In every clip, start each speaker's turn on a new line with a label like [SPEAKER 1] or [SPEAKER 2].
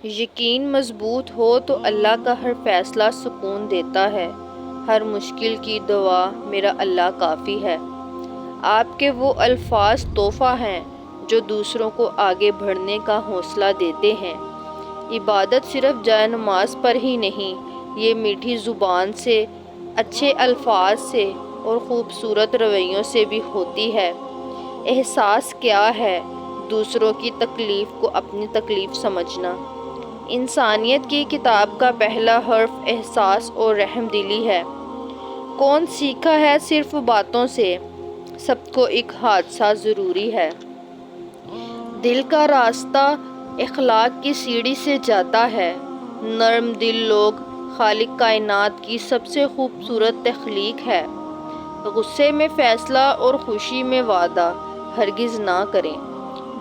[SPEAKER 1] یقین مضبوط ہو تو اللہ کا ہر فیصلہ سکون دیتا ہے۔ ہر مشکل کی دوا میرا اللہ کافی ہے۔ آپ کے وہ الفاظ تحفہ ہیں جو دوسروں کو آگے بڑھنے کا حوصلہ دیتے ہیں۔ عبادت صرف جائے نماز پر ہی نہیں، یہ میٹھی زبان سے، اچھے الفاظ سے اور خوبصورت رویوں سے بھی ہوتی ہے۔ احساس کیا ہے؟ دوسروں کی تکلیف کو اپنی تکلیف سمجھنا۔ انسانیت کی کتاب کا پہلا حرف احساس اور رحم دلی ہے۔ کون سیکھا ہے صرف باتوں سے؟ سب کو ایک حادثہ ضروری ہے۔ دل کا راستہ اخلاق کی سیڑھی سے جاتا ہے۔ نرم دل لوگ خالق کائنات کی سب سے خوبصورت تخلیق ہے۔ غصے میں فیصلہ اور خوشی میں وعدہ ہرگز نہ کریں۔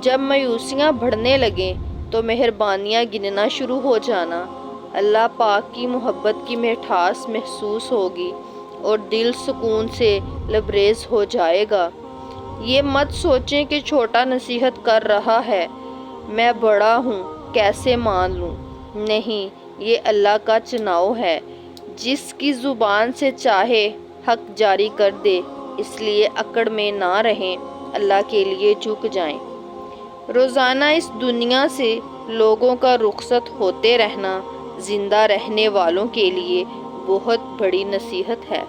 [SPEAKER 1] جب مایوسیاں بڑھنے لگیں تو مہربانیاں گننا شروع ہو جانا۔ اللہ پاک کی محبت کی مٹھاس محسوس ہوگی اور دل سکون سے لبریز ہو جائے گا۔ یہ مت سوچیں کہ چھوٹا نصیحت کر رہا ہے، میں بڑا ہوں کیسے مان لوں۔ نہیں، یہ اللہ کا چناؤ ہے، جس کی زبان سے چاہے حق جاری کر دے۔ اس لیے اکڑ میں نہ رہیں، اللہ کے لیے جھک جائیں۔ روزانہ اس دنیا سے لوگوں کا رخصت ہوتے رہنا زندہ رہنے والوں کے لیے بہت بڑی نصیحت ہے۔